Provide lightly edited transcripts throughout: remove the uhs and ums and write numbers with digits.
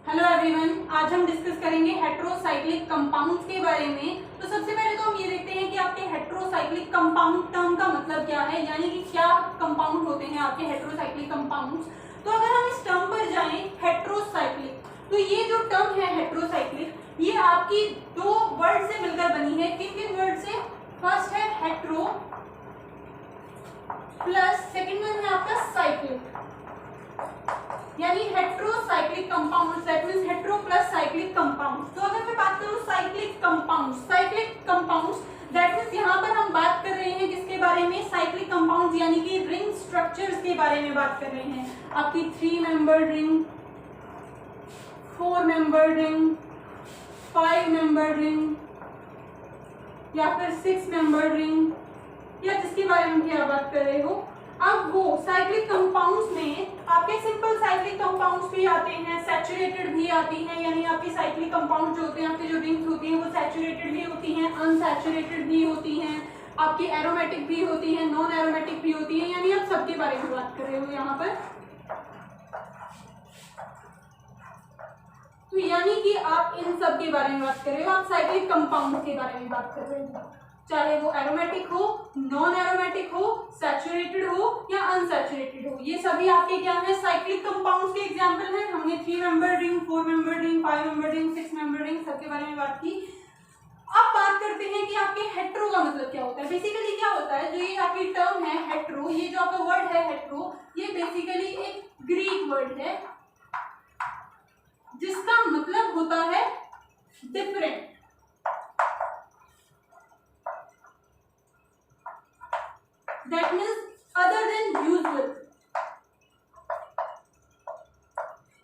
Hello everyone, आज हम discuss करेंगे हेट्रोसाइक्लिक कंपाउंड्स के बारे में। तो सबसे पहले तो हम ये देखते हैं कि आपके हेट्रोसाइक्लिक कंपाउंड टर्म का मतलब क्या है, यानी कि क्या कंपाउंड होते हैं आपके हेट्रोसाइक्लिक कंपाउंड्स। तो अगर हम इस टर्म पर जाएं हेट्रोसाइक्लिक, तो ये जो टर्म है हेट्रोसाइक्लिक, ये आपकी दो वर्ड से मिलकर बनी है। किन किन वर्ड से? फर्स्ट है हेट्रो प्लस सेकेंड वन है आपका साइक्लिक, यानी heterocyclic compounds, that means hetero plus cyclic compounds. तो अगर मैं बात करूं साइक्लिक कंपाउंड्स दैट मींस यहां पर हम बात कर रहे हैं किसके बारे में? साइक्लिक कंपाउंड्स यानी कि रिंग स्ट्रक्चर्स के बारे में बात कर रहे हैं। आपकी 3 membered ring, 4 membered ring, 5 membered ring या फिर 6 मेंबर्ड रिंग, या जिसके बारे में भी आप बात कर रहे हो। अब वो साइक्लिक कंपाउंड्स में आपके सिंपल साइक्लिक कंपाउंड्स भी आते हैं, सैचुरेटेड भी आती हैं, यानी आपकी साइक्लिक कंपाउंड जो होते हैं, आपकी जो रिंग्स होती हैं वो सैचुरेटेड भी होती हैं, अनसैचुरेटेड भी होती हैं, आपकी एरोमेटिक भी होती हैं, नॉन एरोमेटिक भी होती हैं, यानी आप सबके बारे में बात कर रहे हो यहाँ पर। तो यानी कि आप इन सब के बारे में बात कर रहे हो, आप साइक्लिक कंपाउंड के बारे में बात कर रहे हो, चाहे वो एरोमेटिक हो, नॉन एरोमेटिक हो, सैचुरेटेड हो या अनसैचुरेटेड हो, ये सभी आपके क्या है? साइक्लिक कंपाउंड्स के एग्जांपल हैं। हमने 3 membered ring, 4 membered ring, 5 membered ring, 6 membered ring सबके बारे में बात की। अब बात करते हैं कि आपके हेट्रो का मतलब क्या होता है। बेसिकली क्या होता है, जो ये आपकी टर्म है हेट्रो, ये जो आपका वर्ड है हेट्रो, ये बेसिकली एक ग्रीक वर्ड है जिसका मतलब होता है different. That means other than usual,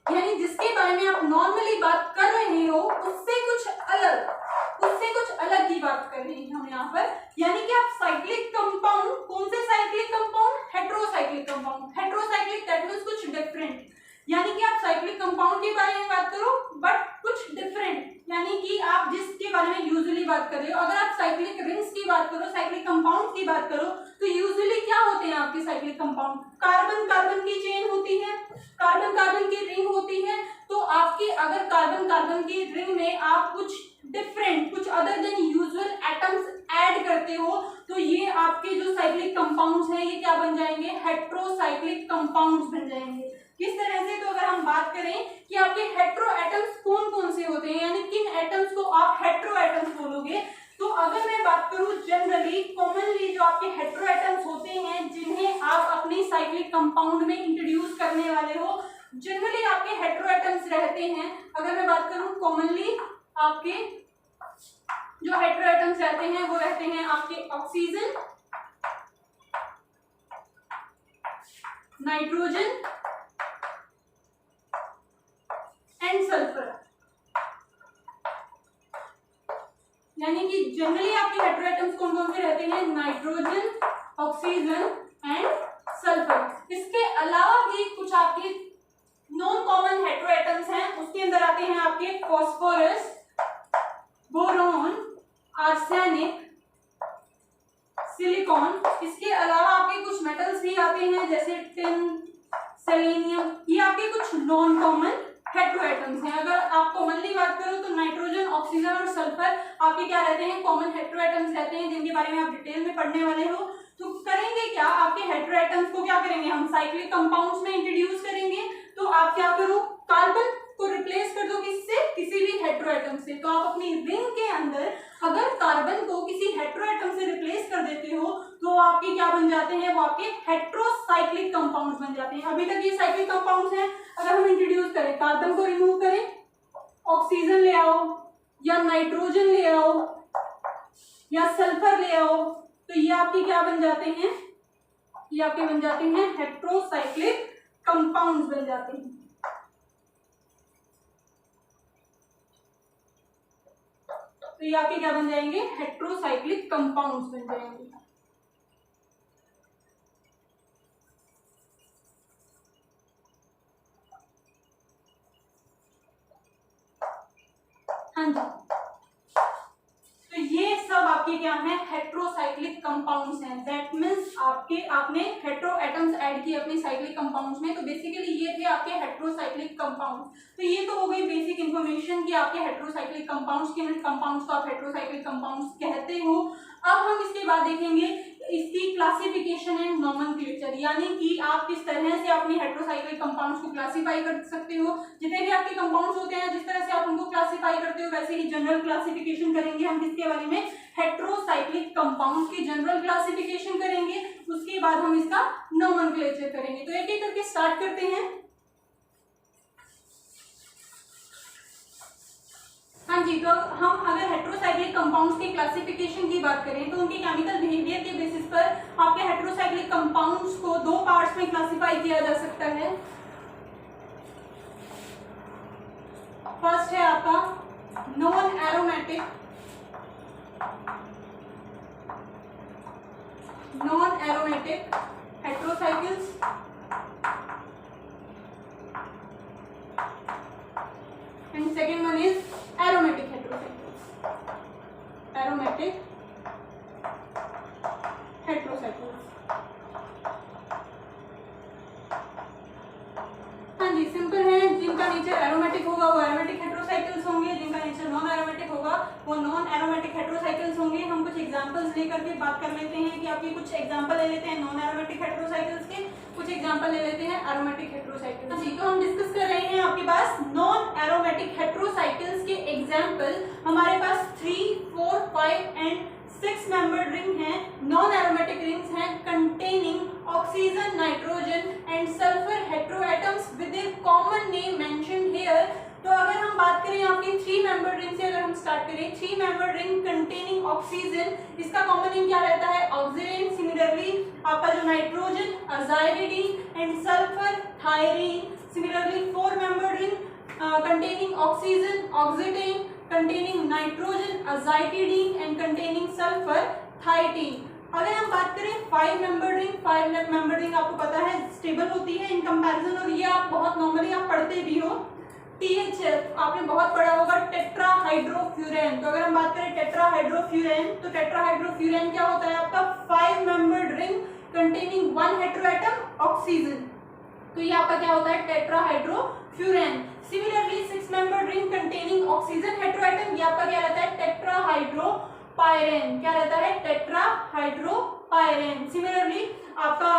यानी जिसके बारे में आप नॉर्मली बात कर रहे हो उससे कुछ अलग की बात कर रहे हैं हम यहाँ पर। यानी कि आप साइक्लिक कंपाउंड, कौन से cyclic compound? Heterocyclic compound. Heterocyclic that means कुछ डिफरेंट, यानी कि आप साइक्लिक कंपाउंड के बारे में बात करो बट कुछ डिफरेंट, यानी कि आप जिसके बारे में यूजुअली बात कर रहे हो। अगर आप साइक्लिक रिंग्स की बात करो, साइक्लिक कंपाउंड की बात करो, तो यूजुअली क्या होते हैं आपके साइक्लिक कंपाउंड? कार्बन कार्बन की चेन होती है, कार्बन कार्बन की रिंग होती है। तो आपके अगर कार्बन कार्बन की रिंग में आप कुछ डिफरेंट, कुछ other than usual atoms add करते हो, तो ये आपके जो साइक्लिक कंपाउंड्स हैं ये क्या बन जाएंगे? हेट्रोसाइक्लिक कंपाउंड्स बन जाएंगे। किस तरह से? तो अगर हम बात करें कि आपके हेट्रो एटम्स कौन कौन से होते हैं, यानी किन एटम्स को आप हेट्रो एटम्स बोलोगे, तो अगर मैं बात करूं जनरली कॉमनली जो आपके हेट्रो एटम्स होते हैं जिन्हें आप अपनी साइक्लिक कंपाउंड में इंट्रोड्यूस करने वाले हो, जनरली आपके हेट्रो एटम्स रहते हैं। अगर मैं बात करूं कॉमनली आपके जो हेट्रो एटम्स रहते हैं वो रहते हैं आपके ऑक्सीजन, नाइट्रोजन एंड सल्फर। यानी कि जनरली आपके हेट्रो एटम्स कौन कौन से रहते हैं? Nitrogen, oxygen and sulphur. इसके अलावा भी कुछ आपके नॉन कॉमन हेट्रो एटम्स हैं, उसके अंदर आते हैं आपके फॉस्फोरस, बोरॉन, आर्सेनिक, सिलिकॉन। इसके अलावा आपके कुछ मेटल्स भी आते हैं जैसे टिन, सेलेनियम, ये आपके कुछ नॉन कॉमन हेट्रो एटम्स हैं। अगर आप कॉमनली बात करो तो नाइट्रोजन, ऑक्सीजन और सल्फर आपके क्या रहते हैं? कॉमन हेट्रो एटम्स रहते हैं, जिनके बारे में आप डिटेल में पढ़ने वाले हो। तो करेंगे क्या, आपके हेट्रो एटम्स को क्या करेंगे? हम साइक्लिक कंपाउंड्स में इंट्रोड्यूस करेंगे। तो आप क्या करो, कार्बन को रिप्लेस कर दो किससे? किसी भी हेट्रो एटम से। तो आप अपनी रिंग के अंदर अगर कार्बन को किसी हेट्रो एटम से रिप्लेस कर देते हो तो आपके क्या बन जाते हैं? वो आपके हेट्रोसाइक्लिक कंपाउंड्स बन जाते हैं। अभी तक ये साइक्लिक कंपाउंड्स हैं। अगर हम इंट्रोड्यूस करें, कार्बन को रिमूव करें, ऑक्सीजन ले आओ या नाइट्रोजन ले आओ या सल्फर ले आओ, तो ये आपके क्या बन जाते हैं? ये आपके बन जाते हैं हेट्रोसाइक्लिक कंपाउंड्स बन जाते हैं। तो ये आपके क्या बन जाएंगे? हेट्रोसाइक्लिक कंपाउंड्स बन जाएंगे। हाँ जी, तो ये सब आपकी आपके क्या है, हेट्रोसाइक्लिक कंपाउंड्स हैं। दैट मींस आपने हेट्रो एटम्स ऐड किए अपने साइक्लिक कंपाउंड्स में, तो बेसिकली ये थे आपके हेट्रोसाइक्लिक कंपाउंड्स। तो ये तो हो गई बेसिक इन्फॉर्मेशन कि आपके हेट्रोसाइक्लिक कंपाउंड्स, किन कंपाउंड्स को आप हेट्रोसाइक्लिक कंपाउंड्स कहते हो। अब हम इसके बाद देखेंगे इसकी क्लासिफिकेशन एंड नोमेनक्लेचर, यानी कि आप किस तरह से अपनी हेट्रोसाइक्लिक कंपाउंड्स को क्लासिफाई कर सकते हो। जितने भी आपके कंपाउंड्स होते हैं जिस तरह से आप उनको क्लासिफाई करते हो वैसे ही जनरल क्लासिफिकेशन करेंगे हम किसके बारे में, हेट्रोसाइक्लिक कंपाउंड्स की जनरल क्लासिफिकेशन करेंगे। उसके बाद हम इसका नोमेनक्लेचर करेंगे। तो एक एक करके स्टार्ट करते हैं। हाँ जी, तो हम अगर हेट्रोसाइक्लिक कंपाउंड्स की क्लासिफिकेशन की बात करें तो उनके केमिकल बिहेवियर के बेसिस पर आपके हेट्रोसाइक्लिक कंपाउंड्स को दो पार्ट्स में क्लासिफाई किया जा सकता है। फर्स्ट है आपका non aromatic heterocycles, and second one is aromatic heterocycles. हाँ जी, सिंपल है। जिनका नेचर एरोमेटिक होगा वो एरोमेटिक हेट्रोसाइकिल्स होंगे, जिनका नेचर नॉन एरोमेटिक होगा वो नॉन एरोमेटिक हेट्रोसाइकिल्स होंगे। हम कुछ एग्जांपल्स लेकर के बात कर लेते हैं कि आपके कुछ एग्जांपल ले लेते हैं नॉन एरोमेटिक हेट्रोसाइकिल्स के, कुछ एग्जांपल ले लेते हैं एरोमेटिक हेट्रोसाइकिल्स। जी, तो हम डिस्कस कर रहे हैं आपके पास नॉन एरोमेटिक हेट्रोसाइकिल्स के एग्जांपल। हमारे पास 3, 4, 5 एंड 6 मेंबर्ड रिंग हैं। नॉन एरोमेटिक रिंग्स हैं containing oxygen, nitrogen and sulphur heteroatoms with a common name mentioned here. तो अगर हम बात करें आपकी 3 मेंबर्ड रिंग से, अगर हम स्टार्ट करें 3 मेंबर्ड रिंग कंटेनिंग ऑक्सीजन, इसका कॉमन नेम क्या रहता है, ऑक्सीजन। सिमिलरली आपका जो nitrogen, aziridine and sulphur, thiirene. Similarly 4 membered ring containing oxygen, oxetane, containing nitrogen, azitidine and containing sulfur, thietine। अगर हम बात करें 5 मेंबर्ड रिंग आपको पता है स्टेबल होती है इन कंपैरिजन, और ये आप बहुत नॉर्मली आप पढ़ते भी हो। THF आपने बहुत पढ़ा होगा, टेट्राहाइड्रोफ्यूरेन। तो अगर हम बात करें टेट्राहाइड्रोफ्यूरेन, तो टेट्राहाइड्रोफ्यूरेन क्या होता है आपका 5 membered ring containing 1 heteroatom oxygen. तो ये आपका क्या होता है, tetrahydrofuran. Similarly 6 membered ring containing oxygen heteroatom, ये आपका क्या रहता है, टेट्राहाइड्रोपाइरेन। क्या रहता है, टेट्राहाइड्रोपाइरेन। सिमिलरली आपका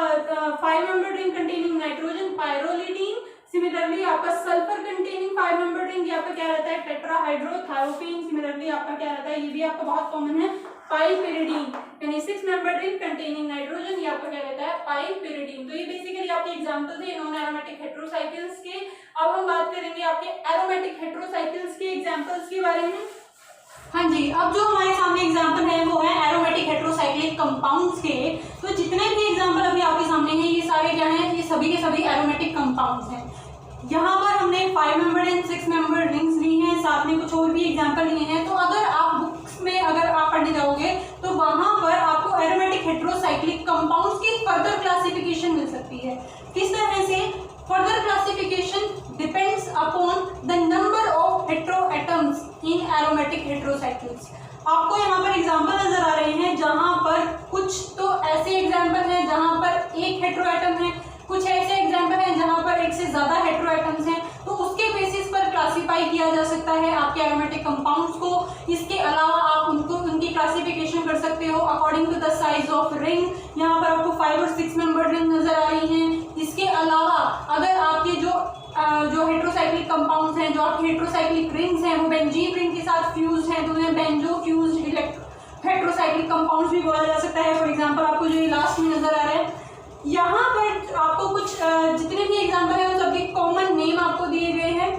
5 membered ring containing nitrogen, pyrrolidine. Similarly आपका सल्फर कंटेनिंग 5 मेंबर्ड रिंग, ये आपका क्या रहता है, टेट्राहाइड्रोथायोपीन। सिमिलरली आपका क्या रहता है, ये भी आपका बहुत कॉमन है, पाइपिरिडीन। यानी 6 मेंबर्ड रिंग कंटेनिंग नाइट्रोजन, ये आपका क्या रहता है, पाइपिरिडीन। तो ये बेसिकली आपके एग्जांपल थे नॉन एरोमेटिक हेट्रोसाइकिल्स के। अब हम बात करेंगे आपके एरोमेटिक हेट्रोसाइकिल्स के एग्जांपल्स के बारे में। हाँ जी, अब जो हमारे सामने एग्जांपल है वो है एरोमेटिक हेट्रोसाइक्लिक कंपाउंड्स के। तो जितने भी एग्जांपल अभी आपके सामने हैं ये सारे क्या हैं, ये सभी के सभी एरोमेटिक कंपाउंड्स हैं। यहाँ पर हमने 5 मेंबर्ड एंड 6 मेंबर्ड रिंग्स ली हैं, साथ में कुछ और भी एग्जांपल लिए हैं। तो अगर आप बुक्स में अगर आप पढ़ने जाओगे तो वहां पर आपको एरोमेटिक हेट्रोसाइक्लिक कंपाउंड्स की फर्दर क्लासिफिकेशन मिल सकती है। किस तरह से, further classification depends upon the number of heteroatoms in aromatic heterocycles. आपको यहाँ पर एग्जांपल नजर आ रहे हैं जहां पर कुछ तो ऐसे एग्जांपल हैं जहां पर एक हेट्रोएटम है, कुछ ऐसे एग्जांपल हैं जहां पर एक से ज्यादा हेट्रोएटम्स हैं। तो उसके बेसिस पर क्लासिफाई किया जा सकता है आपके एरोमेटिक कंपाउंड्स को। इसके अलावा आप उनकी क्लासिफिकेशन कर सकते हो according to the size of ring. यहाँ पर आपको 5 और 6 मेंबर्ड रिंग नजर आ रही हैं। इसके अलावा अगर आपके जो हेट्रोसाइक्लिक कंपाउंड्स हैं, जो आपके हेट्रोसाइक्लिक रिंग्स हैं वो बेंजीन रिंग के साथ फ्यूज हैं, तो उन्हें बेंजो फ्यूज्ड हेट्रोसाइक्लिक कंपाउंड्स भी बोला जा सकता है। फॉर एग्जांपल आपको जो ये लास्ट में नजर आ रहा है, यहाँ पर आपको कुछ जितने भी एग्जांपल हैं उन सबके कॉमन नेम आपको दिए गए हैं।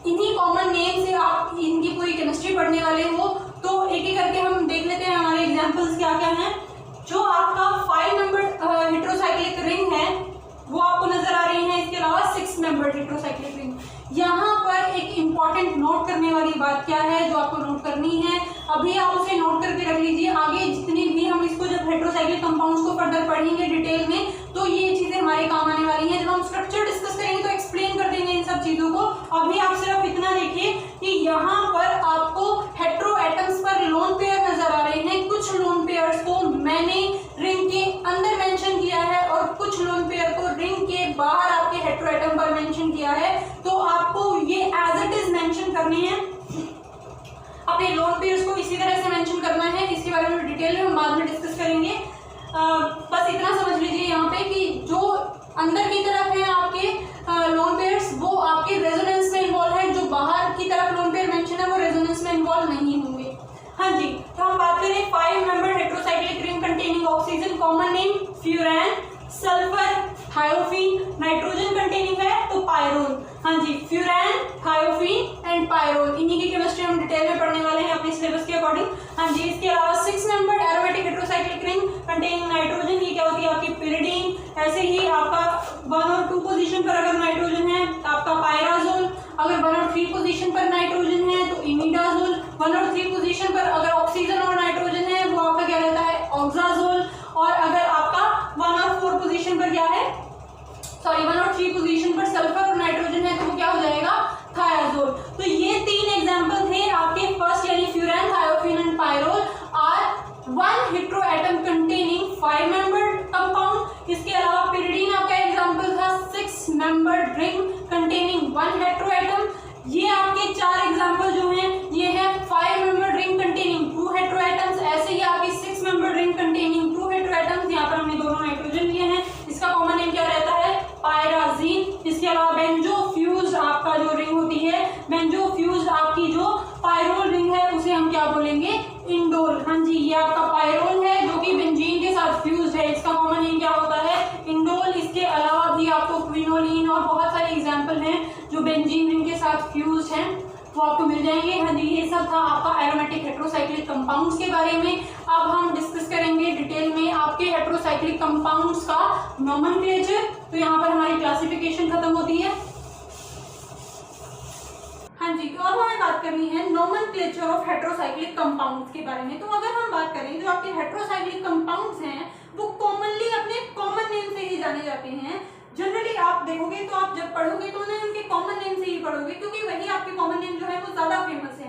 इन्हीं कॉमन नेम से आप इनकी पूरी केमिस्ट्री पढ़ने वाले हो। तो एक एक करके हम देख लेते हैं हमारे एग्जांपल्स क्या क्या हैं। जो आपका 5 मेंबर्ड हेट्रोसाइक्लिक रिंग है वो आपको नजर आ रही है। इसके अलावा 6 मेंबर्ड हेट्रोसाइक्लिक रिंग। यहाँ पर एक इंपॉर्टेंट नोट करने वाली बात क्या है जो आपको नोट करनी है, अभी आप उसे नोट करके रख लीजिए। आगे जितनी भी हम इसको जब हेट्रोसाइक्लिक कंपाउंड्स को फर्दर पढ़ेंगे डिटेल में तो ये चीजें हमारे काम आने वाली हैं। जब हम स्ट्रक्चर डिस्कस करेंगे तो एक्सप्लेन कर देंगे इन सब चीजों को। अभी आप सिर्फ इतना देखिए कि यहाँ पर आपको हेट्रोएटम्स पर लोन पेयर नजर आ रहे पे कि जो अंदर की तरफ है आपके लोन पेयर्स वो आपके रेजोनेंस में इन्वॉल्व है, जो बाहर की तरफ लोन पेयर मेंशन है वो रेजोनेंस में इन्वॉल्व नहीं होंगे। हाँ जी, तो हम बात करें 5 member heterocyclic ring containing oxygen, common name फ्यूरैन, sulphur, thiophene, nitrogen containing है तो पायरोल। हाँ जी, फ्यूरैन, थायोफीन एंड पायरोल, इन्हीं की केमिस्ट्री हम डिटेल में पढ़ने वाले हैं अपने सिलेबस के अकॉर्डिंग। हाँ जी, इसके अलावा 6 member aromatic heterocyclic ring containing nitrogen, ये क्या होती है आपकी पिरिडीन। ऐसे ही आपका 1 और 2 पोजीशन पर अगर नाइट्रोजन है आपका पायराजोल, अगर 1 और 3 पोजीशन पर नाइट्रोजन है तो इमिडाजोल, 1 और 3 पोजीशन पर अगर ऑक्सीजन और नाइट्रोजन है वो आपका क्या रहता है ऑक्साजोल, और अगर आपका 1 और 4 पोजीशन पर क्या है, सॉरी 1 और 3 पोजीशन पर सल्फर और नाइट्रोजन है तो वो क्या हो जाएगा थायाजोल। तो ये 3 एग्जांपल थे आपके फर्स्ट यानी furan, thiophene and pyrrole are 1 heteroatom containing 5 membered compound. इसके अलावा पिरिडीन आपका एग्जांपल था 6 मेंबर्ड रिंग कंटेनिंग 1 हेटेरोएटम। ये आपके 4 एग्जांपल जो हैं ये है 5 मेंबर्ड रिंग कंटेनिंग 2 हेटेरोएटम्स, ऐसे ही आपकी 6 मेंबर्ड रिंग कंटेनिंग 2 हेटेरोएटम्स, यहाँ पर हमने दोनों नाइट्रोजन लिए हैं, इसका कॉमन नेम क्या रहता है पायराजीन। इसके अलावा बेंजोफ्यूज्ड आपका जो रिंग होती है, बेंजोफ्यूज्ड आपकी जो पायरोल रिंग है उसे हम क्या बोलेंगे इंडोल। हाँ जी, ये आपका पायरोल है जो कि बेंजीन के साथ फ्यूज्ड है, इसका कॉमन नेम क्या होता है इंडोल। इसके अलावा भी आपको क्विनोलिन और बहुत सारे एग्जांपल हैं जो बेंजीन रिंग के साथ फ्यूज्ड हैं वो आपको मिल जाएंगे। हाँ जी, ये सब था आपका एरोमेटिक हेटेरोसाइक्लिक कंपाउंड्स के बारे में। अब हम डिस्कस करेंगे डिटेल में आपके हेटेरोसाइक्लिक कंपाउंड्स का नोमेनक्लेचर। तो यहाँ पर हमारी क्लासिफिकेशन खत्म होती है। हाँ जी, तो अब हमें बात करनी है नोमेनक्लेचर ऑफ हेटेरोसाइक्लिक कंपाउंड्स के बारे में। तो अगर हम बात करें जो आपके हेटेरोसाइक्लिक कंपाउंड्स हैं वो कॉमनली अपने कॉमन नेम से ही जाने जाते हैं। जनरली आप देखोगे तो आप जब पढ़ोगे तो उन्हें उनके कॉमन नेम से ही पढ़ोगे क्योंकि वही आपके कॉमन नेम जो है वो ज्यादा फेमस है।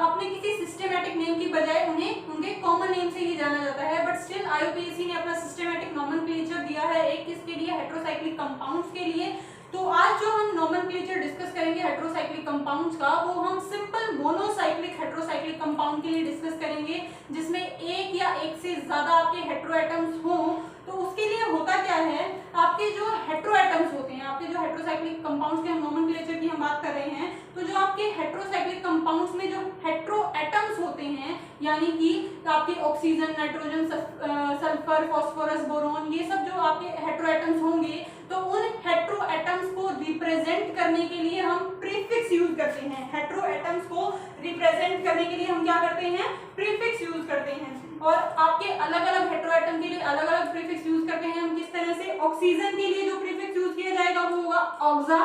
अपने किसी सिस्टमेटिक नेम की बजाय उन्हें उनके कॉमन नेम से ही जाना जाता है। बट स्टिल IUPAC ने अपना सिस्टमेटिक नोमेनक्लेचर दिया है एक किसके लिए हेटेरोसाइक्लिक कंपाउंड्स के लिए। तो आज जो हम नोमेनक्लेचर डिस्कस करेंगे हेटेरोसाइक्लिक कंपाउंड्स का वो हम सिंपल मोनोसाइक्लिक हेटेरोसाइक्लिक कंपाउंड के लिए डिस्कस करेंगे जिसमें एक या एक से ज्यादा आपके हेटेरोएटम्स हों। तो उसके लिए होता क्या है आपके जो हेटेरोएटम्स होते हैं, आपके जो हेटेरोसाइक्लिक कंपाउंड्स के नोमेनक्लेचर की हम बात कर रहे हैं, तो जो आपके हेटेरोसाइक्लिक कंपाउंड्स में जो हेटेरोएटम्स होते हैं यानी कि आपके oxygen, nitrogen, sulphur, phosphorus, boron, ये सब जो आपके हेटेरोएटम्स होंगे तो उन हेटेरोएटम्स को रिप्रेजेंट करने के लिए हम प्रीफिक्स यूज करते हैं। हेटेरोएटम्स को रिप्रेजेंट करने के लिए हम क्या करते हैं प्रीफिक्स यूज करते हैं। और आपके अलग अलग हेटेरोएटम के लिए अलग अलग प्रीफिक्स यूज करते हैं हम किस तरह से। ऑक्सीजन के लिए जो प्रीफिक्स यूज किया जाएगा वो होगा ऑक्सा,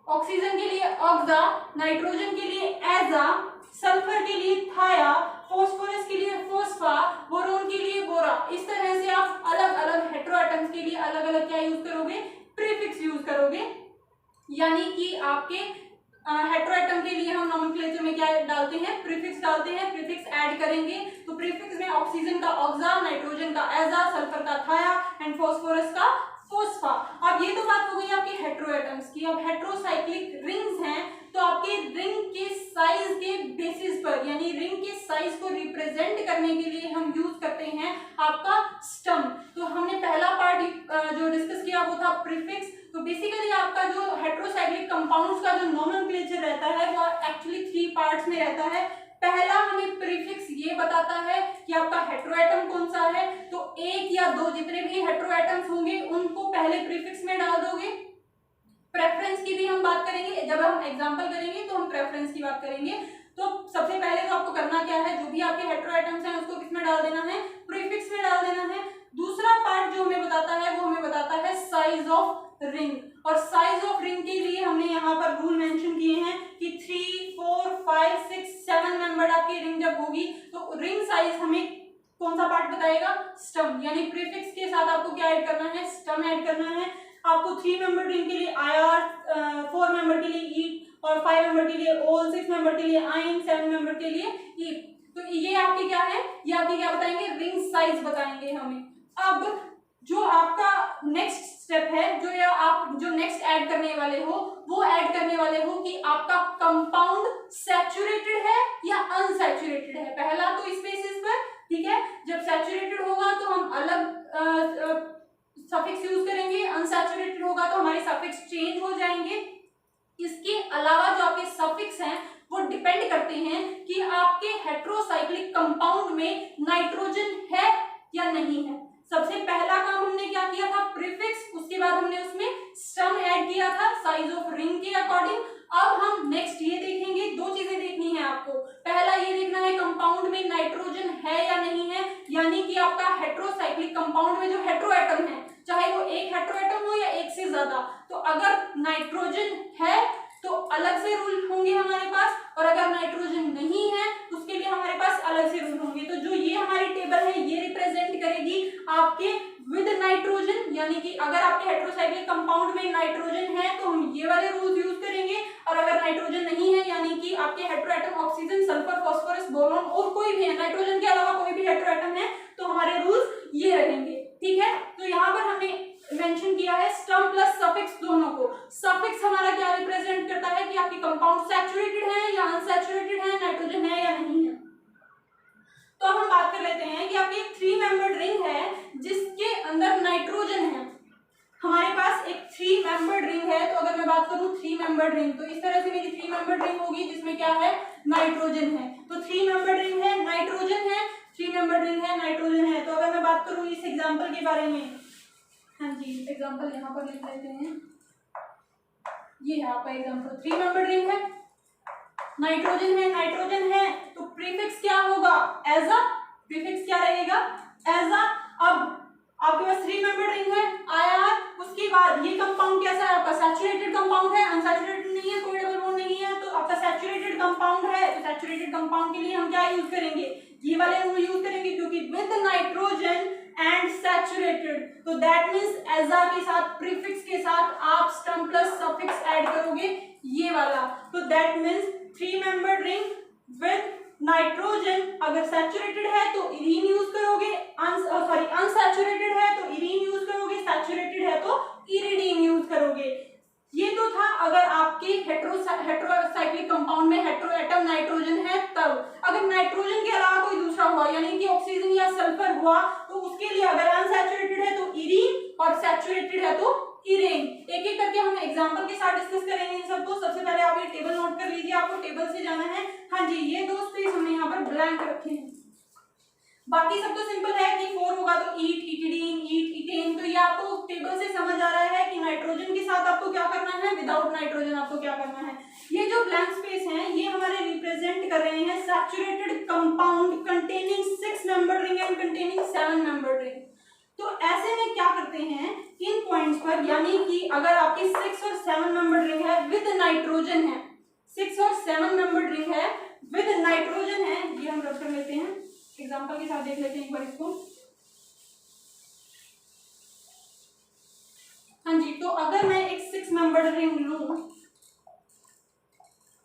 ऑक्सीजन के लिए ऑक्सा, नाइट्रोजन के लिए एजा, सल्फर के लिए थाया, फास्फोरस के लिए फोस्फा, बोरोन के लिए बोरा। इस तरह से आप अलग अलग हेटेरोएटम्स के लिए अलग अलग क्या यूज करोगे प्रीफिक्स यूज करोगे। यानी कि आपके हेटेरोएटम के लिए हम नोमेनक्लेचर में क्या डालते हैं प्रीफिक्स डालते हैं, प्रीफिक्स ऐड करेंगे। तो प्रीफिक्स में ऑक्सीजन का ऑक्सा, नाइट्रोजन का एजा, सल्फर का थाया एंड फास्फोरस का फोस्फा। अब ये तो बात हो गई आपकी हेटेरोएटम्स की। अब हेटेरोसाइक्लिक रिंग्स हैं तो आपके रिंग के साइज के बेसिस पर यानी रिंग के साइज को रिप्रेजेंट करने के लिए हम यूज करते हैं आपका स्टम। तो हमने पहला पार्ट जो डिस्कस किया वो था प्रीफिक्स। तो बेसिकली आपका जो हेटेरोसाइक्लिक कंपाउंड्स का जो नोमेनक्लेचर रहता है वो एक्चुअली 3 पार्ट्स में रहता है। पहला हमें प्रीफिक्स ये बताता है कि आपका हेटेरोएटम कौन सा है, तो एक या दो जितने भी हेटेरोएटम्स होंगे उनको पहले प्रीफिक्स में डाल दोगे। प्रेफरेंस की भी हम बात करेंगे, जब हम एग्जांपल करेंगे तो हम प्रेफरेंस की बात करेंगे। तो सबसे पहले तो आपको करना क्या है, जो भी आपके हेटेरोएटम्स हैं उसको किसमें डाल देना है प्रीफिक्स में डाल देना है। दूसरा पार्ट जो हमें बताता है वो हमें बताता है साइज ऑफ रिंग। और साइज ऑफ रिंग के लिए हमने यहाँ पर रूल मेंशन किए हैं कि 3, 4, 5, 6, 7 मेंबर आपकी रिंग जब होगी तो रिंग साइज हमें कौन सा पार्ट बताएगा स्टम। यानी प्रीफिक्स के साथ आपको क्या ऐड करना है स्टम ऐड करना है। आपको 3 मेंबर रिंग के लिए IR, 4 मेंबर के लिए ई और 5 मेंबर के लिए ओल, 6 मेंबर के लिए आइन, 7 मेंबर के लिए ई। तो ये आपकी क्या है, ये आपकी क्या बताएंगे रिंग साइज बताएंगे हमें। अब जो आपका नेक्स्ट स्टेप है जो नेक्स्ट ऐड करने वाले हो वो ऐड करने वाले हो कि आपका कंपाउंड सैचुरेटेड है या अनसैचुरेटेड है। पहला तो इस बेसिस पर, ठीक है, जब सैचुरेटेड होगा तो हम अलग सफिक्स अलावा जो आपके सफिक्स हैं वो डिपेंड करते हैं कि आपके हेटेरोसाइक्लिक कंपाउंड में नाइट्रोजन है या नहीं है। सबसे पहला काम हमने क्या किया था, प्रीफिक्स, उसके बाद हमने उसमें स्टर्म ऐड किया था साइज ऑफ रिंग के अकॉर्डिंग। अब हम नेक्स्ट ये देखेंगे, दो चीजें देखनी है आपको। पहला ये देखना है कंपाउंड में नाइट्रोजन है या नहीं है, यानी कि आपका हेटेरोसाइक्लिक कंपाउंड में जो हेटेरोएटम है, चाहे वो एक हेटेरोएटम हो या एक से ज्यादा, तो अगर नाइट्रोजन है तो अलग से रूल होंगे हमारे पास, और अगर नाइट्रोजन नहीं है उसके लिए हमारे पास अलग से रूल होंगे। तो जो ये हमारी टेबल है ये रिप्रेजेंट करेगी आपके विद नाइट्रोजन, यानी कि अगर आपके हेटेरोसाइक्लिक कंपाउंड में नाइट्रोजन है तो हम ये वाले रूल्स यूज करेंगे, और अगर नाइट्रोजन नहीं है यानी कि आपके heteroatom oxygen, sulphur, phosphorus, boron और कोई भी है, नाइट्रोजन के अलावा कोई भी हेटेरोएटम है, तो हमारे रूल्स ये रहेंगे। ठीक है, तो यहाँ पर हमने मेंशन किया है स्टर्म प्लस सफिक्स दोनों को। सफिक्स हमारा क्या रिप्रेजेंट करता है कि आपके कंपाउंड सैचुरेटेड है या अनसैचुरेटेड है, नाइट्रोजन है या नहीं है। तो अब हम बात कर लेते हैं कि आपकी 3 मेंबर्ड रिंग है जिसके अंदर नाइट्रोजन है। हमारे पास एक 3 मेंबर्ड रिंग है, तो अगर मैं बात करूं 3 मेंबर्ड रिंग, तो इस तरह से मेरी 3 मेंबर्ड रिंग होगी जिसमें क्या है, नाइट्रोजन है। तो 3 मेंबर्ड रिंग है, नाइट्रोजन है, 3 मेंबर्ड रिंग है, नाइट्रोजन है। तो अगर मैं बात करूं इस एग्जांपल के बारे में, हाँ जी, एग्जांपल यहाँ पर लिख लेते हैं, ये है आपका एग्जांपल। 3 मेंबर्ड रिंग है, नाइट्रोजन है, तो प्रीफिक्स क्या होगा, एज अ, प्रीफिक्स क्या रहेगा, एज अ। अब आपके पास 3 मेंबर्ड रिंग है, आया, उसके बाद ये कंपाउंड कैसा है आपका, सैचुरेटेड कंपाउंड है, अनसैचुरेटेड नहीं है, कोई डबल बॉन्ड नहीं है, तो आपका सैचुरेटेड कंपाउंड है। तो सैचुरेटेड कंपाउंड के लिए हम क्या यूज करेंगे, ये वाले रूल यूज करेंगे, क्योंकि विद नाइट्रोजन एंड सैचुरेटेड, तो दैट मींस एजा के साथ, प्रीफिक्स के साथ आप स्टर्म प्लस सफिक्स ऐड करोगे, ये वाला। तो that means 3 membered ring with nitrogen, अगर सैचुरेटेड है तो इरीन यूज करोगे, अनसैचुरेटेड है तो इरीन यूज करोगे, सैचुरेटेड है तो इरिडीन यूज करोगे। ये तो था अगर आपके हेटेरोसाइक्लिक कंपाउंड में हेटेरोएटम नाइट्रोजन है तब। अगर नाइट्रोजन के अलावा कोई दूसरा हुआ, यानी कि ऑक्सीजन या सल्फर हुआ, तो उसके लिए अगर अनसैचुरेटेड है तो इरीन और सैचुरेटेड है तो इरेन। एक एक करके हम एग्जांपल के साथ डिस्कस करेंगे इन सबको। सबसे पहले आप ये टेबल नोट कर लीजिए, आपको टेबल से जाना है। हाँ जी, ये दो स्पेस हमने यहाँ पर ब्लैंक रखे हैं, बाकी सब तो सिंपल है कि 4 होगा तो ईट, इटिडीन, ईट, इटेन। तो ये आपको टेबल से समझ आ रहा है कि नाइट्रोजन के साथ आपको क्या करना है, विदाउट नाइट्रोजन आपको क्या करना है। ये जो ब्लैंक स्पेस है ये हमारे रिप्रेजेंट कर रहे हैं saturated compound containing 6 membered ring and containing 7 membered ring. तो ऐसे में क्या करते हैं इन पॉइंट्स पर, यानी कि अगर आपकी 6 और 7 मेंबर्ड रिंग है विद नाइट्रोजन है, 6 और 7 मेंबर्ड रिंग है विद नाइट्रोजन है, ये हम रख कर लेते हैं, एग्जांपल के साथ देख लेते हैं एक बार इसको। हाँ जी, तो अगर मैं एक 6 मेंबर्ड रिंग लूं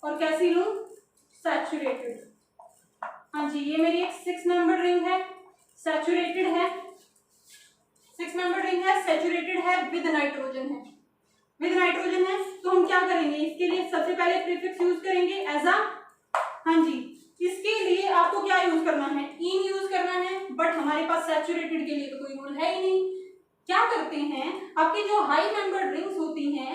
और कैसी लूं, सैचुरेटेड। हाँ जी, ये मेरी एक 6 मेंबर्ड रिंग है, सैचुरेटेड है, 6 मेंबर्ड रिंग है, सैचुरेटेड है, विद नाइट्रोजन है, विद नाइट्रोजन है। तो हम क्या करेंगे, इसके लिए सबसे पहले प्रीफिक्स यूज करेंगे एज अ। हाँ जी, इसके लिए आपको क्या यूज करना है, इन यूज करना है, बट हमारे पास सैचुरेटेड के लिए तो कोई रूल है ही नहीं। क्या करते हैं, आपकी जो हाई मेंबर्ड रिंग्स होती हैं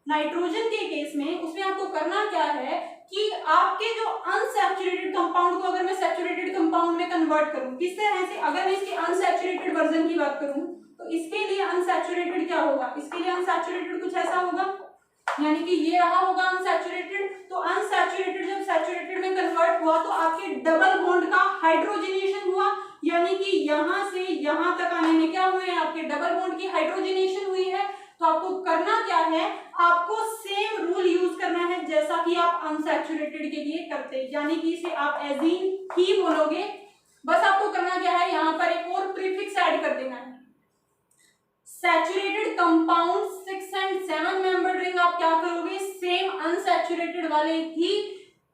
नाइट्रोजन के केस में, उसमें आपको करना क्या है कि आपके जो अनसैचुरेटेड कंपाउंड को अगर मैं सैचुरेटेड कंपाउंड में कन्वर्ट करूं, किस तरह से, अगर मैं इसके अनसैचुरेटेड वर्जन की बात करूं तो इसके लिए अनसैचुरेटेड क्या होगा, इसके लिए अनसैचुरेटेड कुछ ऐसा होगा, यानी कि ये रहा होगा अनसैचुरेटेड। तो अनसैचुरेटेड जब सैचुरेटेड में कन्वर्ट हुआ तो आपके डबल बॉन्ड का हाइड्रोजनेशन हुआ, यानी कि यहां से यहां तक आने में क्या हुए, आपके डबल बॉन्ड की हाइड्रोजनेशन हुई है। तो आपको करना क्या है, आपको सेम रूल यूज करना है जैसा कि आप अनसैचुरेटेड के लिए करते, यानी कि इसे आप एजीन ही बोलोगे। बस आपको करना क्या है, यहाँ पर एक और प्रीफिक्स ऐड कर देना है। Saturated compound 6 and 7 membered ring आप क्या करोगे, सेम अनसैचुरेटेड वाले ही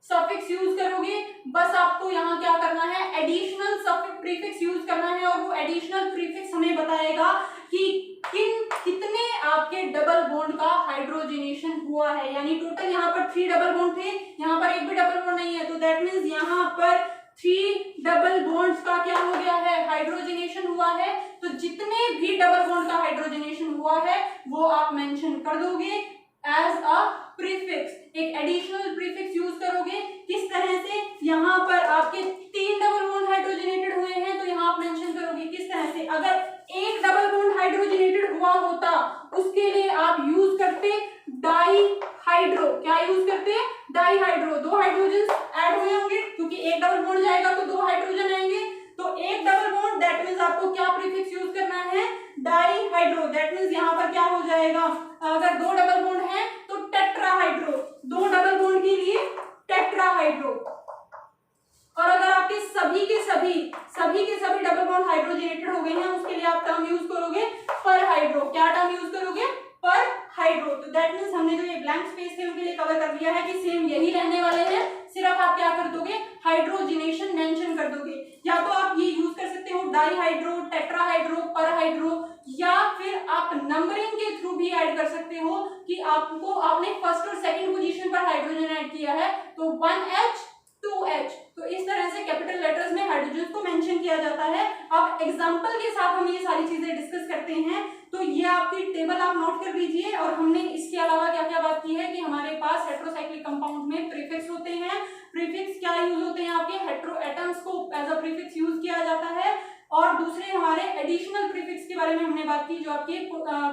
सफिक्स यूज करोगे। बस आपको यहाँ क्या करना है, एडिशनल सफिक्स प्रीफिक्स यूज करना है, और वो एडिशनल प्रीफिक्स हमें बताएगा कि कितने आपके डबल बॉन्ड का हाइड्रोजनेशन हुआ है। यानी टोटल यहाँ पर 3 डबल बॉन्ड थे, यहाँ पर एक भी डबल बॉन्ड नहीं है, तो दैट मीन्स यहाँ पर 3 डबल बॉन्ड्स का क्या हो गया है, हाइड्रोजनेशन हुआ है। तो जितने भी डबल बॉन्ड का हाइड्रोजनेशन हुआ है वो आप मेंशन कर दोगे। एज अ प्रीफिक्स, एक एडिशनल प्रीफिक्स यूज करोगे। किस तरह से, यहाँ पर आपके 3 डबल बॉन्ड हाइड्रोजनेटेड हुए हैं तो यहाँ आप मेंशन करोगे किस तरह से। अगर एक डबल बॉन्ड हाइड्रोजनेटेड हुआ होता उसके लिए आप यूज करते डाई हाइड्रो। क्या यूज करते हैं? Die hydro. 2 हाइड्रोजन ऐड हुए होंगे क्योंकि एक डबल बॉन्ड जाएगा तो 2 हाइड्रोजन आएंगे, तो एक डबल बॉन्ड, दैट मींस आपको क्या प्रीफिक्स यूज करना है? Die hydro. दैट मींस यहाँ पर क्या हो जाएगा, अगर 2 डबल बॉन्ड है तो टेट्राहाइड्रो, 2 डबल बॉन्ड के लिए टेट्राहाइड्रो। और अगर आपके सभी के सभी डबल बॉन्ड हाइड्रोजनेटेड हो गए हैं उसके लिए आप टर्म यूज करोगे पर हाइड्रो। क्या टर्म यूज करोगे? पर हाइड्रो। तो दैट मींस हमने जो ये ब्लैंक स्पेस थे उनके लिए कवर कर दिया है कि सेम यही रहने वाले हैं, सिर्फ आप क्या कर दोगे? हाइड्रोजनेशन मेंशन कर दोगे। या तो आप ये यूज कर सकते हो डाई हाइड्रो, टेट्राहाइड्रो, पर हाइड्रो, या फिर आप नंबरिंग के थ्रू भी ऐड कर सकते हो कि आपने फर्स्ट और सेकंड पोजीशन पर हाइड्रोजन ऐड किया है तो 1H 2H, तो इस तरह से कैपिटल लेटर्स में हाइड्रोजन को मेंशन किया जाता है। अब एग्जांपल के साथ हम ये सारी चीजें डिस्कस करते हैं, तो ये आपकी टेबल आप नोट कर लीजिए। और हमने इसके अलावा क्या क्या बात की है कि हमारे पास हेटेरोसाइक्लिक कंपाउंड में प्रीफिक्स होते हैं। प्रीफिक्स क्या यूज होते हैं? आपके हेटेरो एटम्स को एज अ प्रीफिक्स यूज किया जाता है। और दूसरे हमारे एडिशनल प्रीफिक्स के बारे में हमने बात की जो आपकी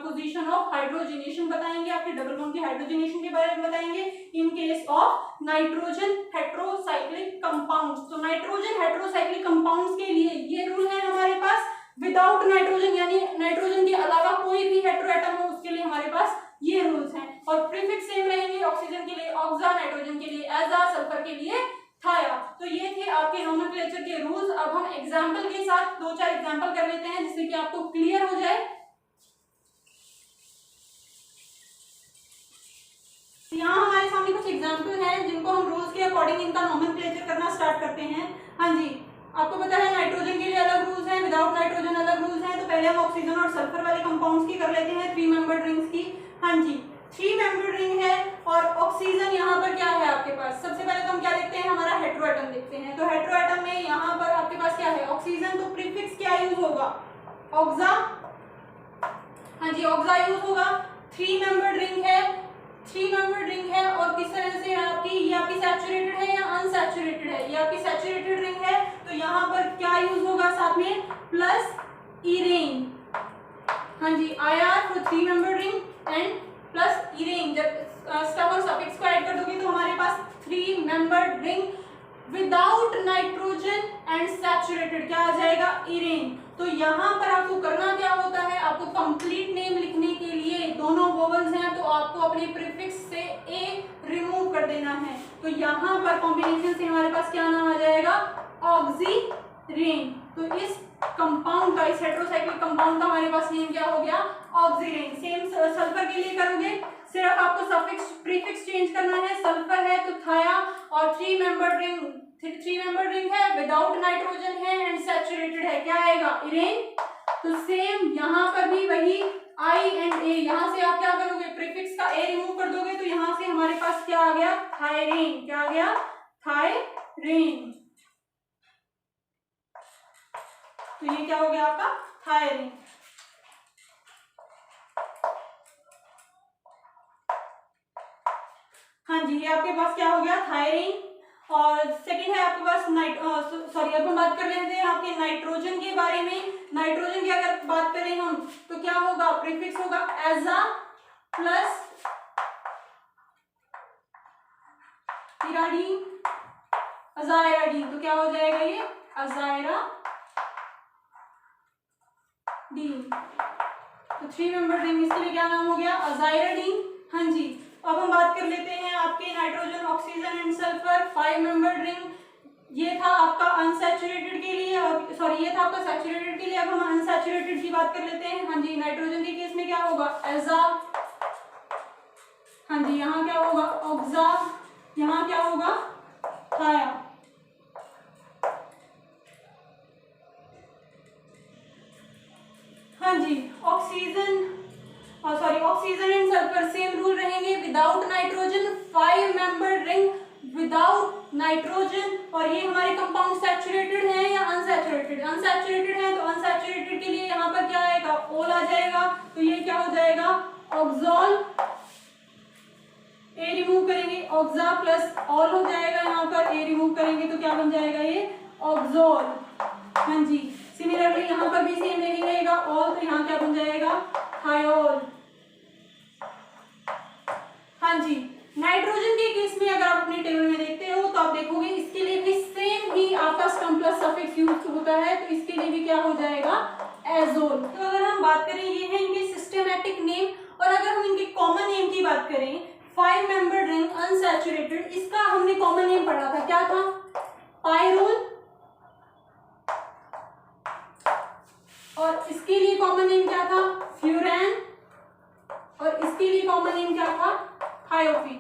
पोजीशन ऑफ हाइड्रोजनेशन बताएंगे, आपके डबल बॉन्ड के हाइड्रोजनेशन के बारे में बताएंगे in case of nitrogen heterocyclic compounds. तो नाइट्रोजन हेटेरोसाइक्लिक कंपाउंड्स के लिए ये रूल है हमारे पास, विदाउट नाइट्रोजन यानी नाइट्रोजन के अलावा कोई भी हेटेरो एटम हो उसके लिए हमारे पास ये रूल्स हैं। और प्रीफिक्स सेम रहेंगे, ऑक्सीजन के लिए ऑक्सा, नाइट्रोजन के लिए एजा, सल्फर के लिए थाया। तो ये थे आपके नोमेनक्लेचर के रूल्स। अब हम एग्जांपल के साथ 2-4 एग्जांपल कर लेते हैं जिससे कि आपको क्लियर हो जाए। यहाँ हमारे सामने कुछ एग्जांपल हैं जिनको हम रूल्स के अकॉर्डिंग इनका नोमेनक्लेचर करना स्टार्ट करते हैं। हाँ जी, आपको पता है नाइट्रोजन के लिए अलग रूल्स हैं, विदाउट नाइट्रोजन अलग रूल्स हैं। तो पहले हम ऑक्सीजन और सल्फर वाले कंपाउंड्स की कर लेते हैं, 3 मेंबर्ड रिंग्स की। हाँ जी, 3 मेंबर्ड रिंग है और ऑक्सीजन यहाँ पर क्या है आपके पास? सबसे पहले तो हम क्या देखते हैं? हमारा हेटेरो एटम देखते हैं। तो हेटेरो एटम में यहाँ पर आपके पास क्या है? ऑक्सीजन। तो प्रीफिक्स क्या यूज होगा? ऑक्सा। हाँ जी, ऑक्सा यूज होगा। 3 मेंबर्ड रिंग है, 3 मेंबर्ड रिंग है। और किस तरह से आपकी, ये आपकी सैचुरेटेड है या अनसैचुरेटेड है? ये आपकी सैचुरेटेड रिंग है। तो यहाँ पर क्या यूज होगा साथ में? Plus irene. हाँ जी, IR for 3 membered ring and plus irene. जब स्टफ और सफिक्स को ऐड कर दोगे तो हमारे पास 3 membered ring without nitrogen and saturated क्या आ जाएगा? इरेन। तो यहाँ पर आपको करना क्या होता है? आपको कंप्लीट नेम लिखने के लिए दोनों वोवेल्स हैं तो आपको अपने प्रीफिक्स से ए रिमूव कर देना है। तो यहाँ पर कॉम्बिनेशन से हमारे पास क्या नाम आ जाएगा? ऑक्सीरेन। तो इस कंपाउंड का, इस हेटेरोसाइक्लिक कंपाउंड का हमारे पास नेम क्या हो गया? ऑक्सीरेन। सेम सल्फर के लिए करोगे, सिर्फ आपको सफिक्स प्रीफिक्स चेंज करना है। सल्फर है तो थाया, और 3 मेंबर्ड रिंग है, विदाउट नाइट्रोजन है एंड सैचुरेटेड है, क्या आएगा? इरेन। तो सेम यहाँ पर भी वही I एंड A, यहाँ से आप क्या करोगे? प्रीफिक्स का A रिमूव कर दोगे तो यहाँ से हमारे पास क्या आ गया? थायरेन। क्या आ गया? थायरेन। तो ये क्या हो गया आपका? थायरेन। हाँ जी, ये आपके पास क्या हो गया? थायरीन। और सेकंड है आपके पास अब हम बात कर लेते हैं आपके नाइट्रोजन के बारे में। नाइट्रोजन की अगर बात करें हम तो क्या होगा? प्रीफिक्स होगा एजा प्लस इराडीन, अजाइराडीन। तो क्या हो जाएगा ये? अजाइराडीन। तो 3 मेंबर्ड रिंग, इसके लिए क्या नाम हो गया? अजाइराडीन। हाँ जी, अब हम बात कर लेते हैं आपके nitrogen, oxygen and sulphur 5 membered ring. ये था आपका अनसैचुरेटेड के लिए, और सॉरी ये था आपका सैचुरेटेड के लिए। अब हम अनसैचुरेटेड की बात कर लेते हैं। हाँ जी, नाइट्रोजन के केस में क्या होगा? एजा। हाँ जी, यहाँ क्या होगा? ऑक्सा। यहाँ क्या होगा? थाया। हाँ जी, oxygen and sulphur same rule रहेंगे, without nitrogen, 5 membered ring without nitrogen. और ये हमारे कंपाउंड सैचुरेटेड है या अनसैचुरेटेड? अनसैचुरेटेड है तो अनसैचुरेटेड के लिए यहाँ पर क्या आएगा? ओल आ जाएगा। तो ये क्या हो जाएगा? ऑक्सोल। ए रिमूव करेंगे ऑक्सा प्लस ऑल हो जाएगा, यहाँ पर ए रिमूव करेंगे तो क्या बन जाएगा ये ऑक्सोल। हाँ जी, सिमिलरली यहाँ पर भी सेम यही रहेगा, ऑल तो यहाँ क्या बन जाएगा थायोल। हाँ जी, नाइट्रोजन के केस में अगर आप अपने टेबल में देखते हो तो आप देखोगे इसके लिए भी सेम ही आपका स्टर्म प्लस सफिक्स यूज होता है, तो इसके लिए भी क्या हो जाएगा एजोल। तो अगर हम बात करें ये है इनके सिस्टमैटिक नेम, और अगर हम इनके कॉमन नेम की बात करें 5 मेंबर्ड रिंग अनसैचुरेटेड, इसका हमने कॉमन नेम पढ़ा था, क्या था पायरोल, और इसके लिए कॉमन नेम क्या था फ्यूरैन, और इसके लिए कॉमन नेम क्या था थायोफिन।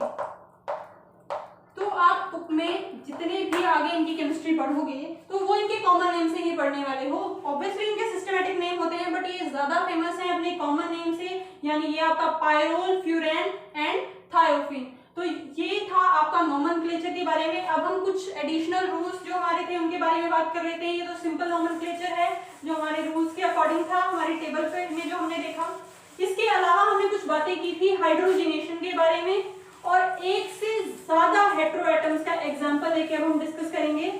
तो आप बुक में जितने भी आगे इनकी केमिस्ट्री पढ़ोगे तो वो इनके कॉमन नेम से ही पढ़ने वाले हो। ऑब्वियसली इनके सिस्टमैटिक नेम होते हैं बट ये ज्यादा फेमस है अपने कॉमन नेम से, यानी ये आपका पायरोल, फ्यूरैन एंड थायोफिन। तो ये था आपका नोमेनक्लेचर के बारे में। अब हम कुछ एडिशनल रूल्स जो हमारे थे उनके बारे में बात कर लेते हैं। ये तो सिंपल नोमेनक्लेचर है जो हमारे रूल्स के अकॉर्डिंग था, हमारे टेबल पे में जो हमने देखा। इसके अलावा हमने कुछ बातें की थी हाइड्रोजनेशन के बारे में, और एक से ज्यादा हेटेरो एटम्स का एग्जांपल लेके अब हम डिस्कस करेंगे,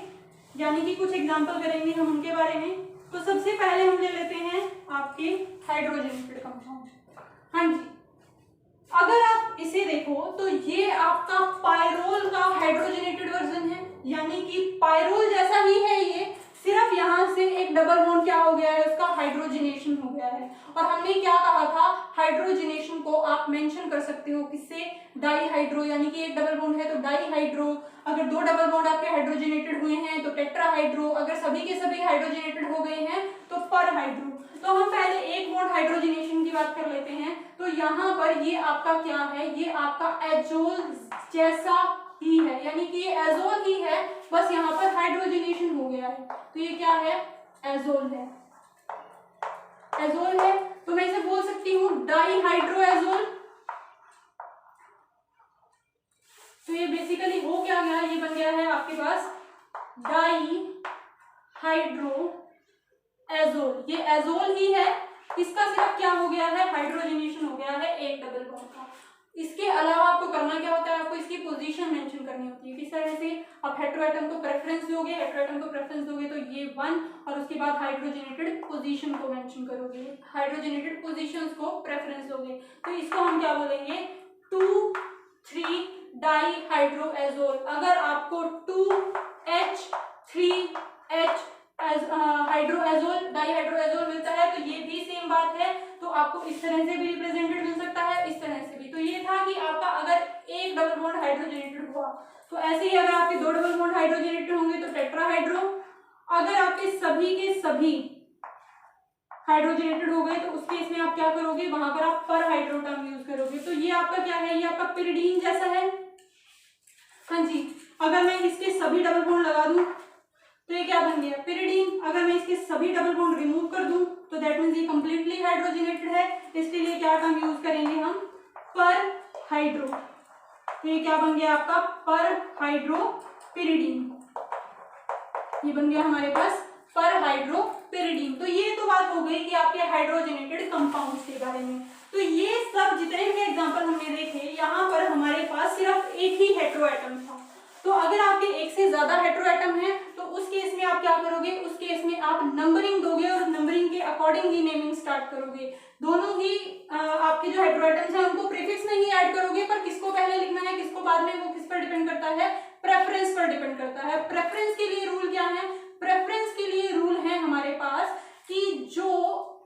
यानी कि कुछ एग्जांपल करेंगे हम उनके बारे में। तो सबसे पहले हम ले लेते हैं आपके हाइड्रोजनेटेड कंपाउंड। हाँ जी, अगर आप इसे देखो तो ये आपका पायरोल का हाइड्रोजनेटेड वर्जन है, यानी कि पायरोल जैसा ही है ये, सिर्फ यहाँ से एक डबल बॉन्ड क्या हो गया है उसका हाइड्रोजनेशन हो गया है। और हमने क्या कहा था हाइड्रोजनेशन को आप मेंशन कर सकते हो किससे डाईहाइड्रो, यानी कि एक डबल बॉन्ड है तो डाईहाइड्रो, अगर दो डबल बॉन्ड आपके हाइड्रोजनेटेड हुए हैं तो टेट्राहाइड्रो, अगर सभी के सभी हाइड्रोजनेटेड हो गए हैं तो परहाइड्रो। तो हम पहले एक बॉन्ड हाइड्रोजनेशन की बात कर लेते हैं। तो यहाँ पर ये आपका क्या है, ये आपका एजोल जैसा ही है, यानी कि ये एजोल ही है, बस यहाँ पर हाइड्रोजनेशन हो गया है। तो ये क्या है एजोल है, एजोल है। तो मैं इसे बोल सकती हूँ डाईहाइड्रो एजोल। तो ये बेसिकली हो क्या गया, ये बन गया है आपके पास डाईहाइड्रो एजोल। ये एजोल ही है, इसका सिर्फ क्या हो गया है हाइड्रोजनेशन हो गया है एक डबल बॉन्ड का। इसके अलावा आपको करना क्या होता है, आपको इसकी पोजीशन मेंशन करनी होती है। किस तरह से आप हेटेरोएटम को प्रेफरेंस दोगे, हेटेरोएटम को प्रेफरेंस दोगे तो ये 1, और उसके बाद हाइड्रोजनेटेड पोजीशन को मेंशन करोगे, हाइड्रोजनेटेड पोजीशंस को प्रेफरेंस दोगे। तो इसको हम क्या बोलेंगे 2,3 डाईहाइड्रोएजोल। अगर आपको 2H3H हाइड्रोएजोल डाईहाइड्रोएजोल मिलता है तो ये भी सेम बात है, तो आपको इस तरह से भी रिप्रेजेंटेड मिल सकता है, इस तरह से भी। तो ये था कि आपका अगर एक डबल बॉन्ड हाइड्रोजनेटेड हुआ तो ऐसे ही अगर आपके दो डबल बॉन्ड हाइड्रोजनेटेड होंगे तो टेट्राहाइड्रो, अगर आपके सभी के सभी हाइड्रोजनेटेड हो गए तो उस केस में आप क्या करोगे, वहां पर आप परहाइड्रो टर्म यूज करोगे। तो ये आपका क्या है, ये आपका पिरिडीन जैसा है। हाँ जी, अगर मैं इसके सभी डबल बॉन्ड लगा दूं तो ये क्या बन गया पिरिडीन। अगर मैं इसके सभी डबल बॉन्ड रिमूव कर दूं तो दैट मींस ये कंप्लीटली हाइड्रोजनेटेड है, इसलिए क्या टर्म यूज करेंगे हम परहाइड्रो। तो ये क्या बन गया आपका परहाइड्रो पिरिडीन, ये बन गया हमारे पास परहाइड्रो पिरिडीन। तो ये तो बात हो गई कि आपके हाइड्रोजनेटेड कंपाउंड्स के बारे में। तो ये सब जितने भी एग्जांपल हमने देखे यहाँ पर हमारे पास सिर्फ एक ही हेटेरोएटम था। तो अगर आपके एक से ज्यादा हेटेरोएटम है तो उस केस में आप क्या करोगे, उस केस में आप नंबरिंग दोगे और नंबरिंग के अकॉर्डिंग ही नेमिंग स्टार्ट करोगे। दोनों ही आपके जो हेटेरोएटम्स हैं उनको प्रीफिक्स में ही ऐड करोगे, पर किसको पहले लिखना है किसको बाद में वो किस पर डिपेंड करता है, प्रेफरेंस पर डिपेंड करता है। प्रेफरेंस के लिए रूल क्या है, प्रेफरेंस के लिए रूल है हमारे पास कि जो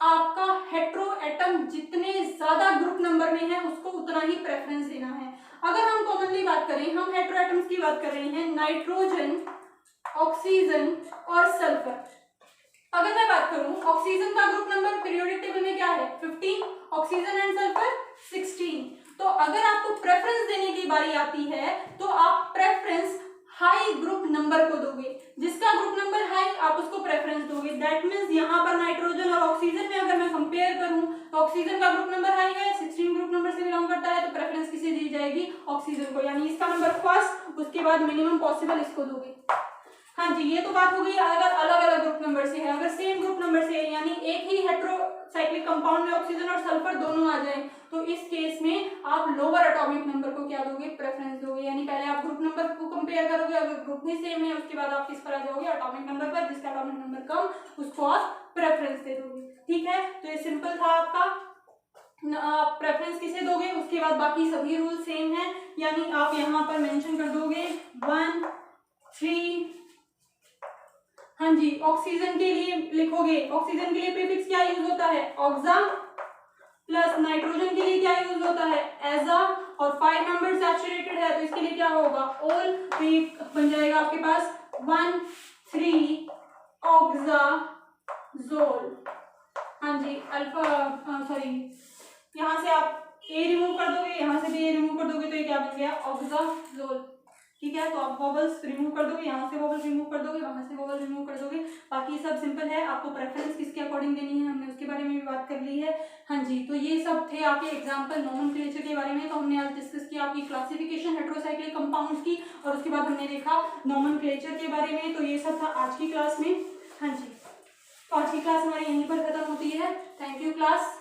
आपका हेटेरोएटम जितने ज्यादा ग्रुप नंबर में है उसको उतना ही प्रेफरेंस देना है। अगर हम कॉमनली बात करें, हम हेटेरोएटम्स की बात कर रहे हैं नाइट्रोजन, ऑक्सीजन और सल्फर। अगर मैं बात करूं ऑक्सीजन का ग्रुप नंबर पीरियोडिक टेबल में क्या है 15, ऑक्सीजन एंड सल्फर 16। तो अगर आपको प्रेफरेंस देने की बारी आती है तो आप प्रेफरेंस हाई ग्रुप नंबर को दोगे, जिसका ग्रुप नंबर हाई आप उसको प्रेफरेंस दोगे। दैट मींस यहाँ पर नाइट्रोजन और ऑक्सीजन में अगर मैं कंपेयर करूं तो ऑक्सीजन का ग्रुप नंबर हाई है, 16 ग्रुप नंबर से बिलोंग करता है, तो प्रेफरेंस किसे दी जाएगी ऑक्सीजन को, यानी इसका नंबर फर्स्ट, उसके बाद मिनिमम पॉसिबल इसको दोगे। हाँ जी, ये तो बात हो गई अगर अलग अलग ग्रुप नंबर से है। अगर सेम ग्रुप नंबर से है यानी एक ही हेटेरोसाइक्लिक कंपाउंड में ऑक्सीजन और सल्फर दोनों आ जाए तो इस केस में आप लोअर एटॉमिक नंबर को क्या दोगे, प्रेफरेंस दोगे। यानी पहले आप ग्रुप नंबर को कंपेयर करोगे, अगर ग्रुप भी सेम है उसके बाद आप किस पर आ जाओगे, एटॉमिक नंबर पर। जिसका एटॉमिक नंबर कम उसको आप प्रेफरेंस दे दोगे। ठीक है, तो ये सिंपल था आपका। प्रेफरेंस किसे दोगे, उसके बाद बाकी सभी रूल सेम है। यानी आप यहाँ पर मेंशन कर दोगे 1 3। हाँ जी, ऑक्सीजन के लिए लिखोगे, ऑक्सीजन के लिए प्रीफिक्स क्या यूज होता है, ऑक्सा, प्लस नाइट्रोजन के लिए क्या यूज होता है, एजा, और 5 नंबर सैचुरेटेड है तो इसके लिए क्या होगा, ओल। तो ये बन जाएगा आपके पास 1 3 ऑक्साजोल। हाँ जी, अल्फा सॉरी, यहाँ से आप ए रिमूव कर दोगे, यहाँ से भी ए रिमूव कर दोगे तो ये क्या बन गया, ऑक्साजोल। ठीक है, तो आप वॉवल्स रिमूव कर दोगे, यहाँ से वॉवल रिमूव कर दोगे, वहां से वॉवल रिमूव कर दोगे, बाकी सब सिंपल है। आपको प्रेफरेंस किसके अकॉर्डिंग देनी है हमने उसके बारे में भी बात कर ली है। हाँ जी, तो ये सब थे आपके एग्जाम्पल नोमेनक्लेचर के बारे में। तो हमने आज डिस्कस किया आपकी क्लासिफिकेशन हेटेरोसाइक्लिक कंपाउंड्स की, और उसके बाद हमने देखा नोमेनक्लेचर के बारे में। तो ये सब था आज की क्लास में। हाँ जी, तो आज की क्लास हमारी यहीं पर खत्म होती है। Thank you class.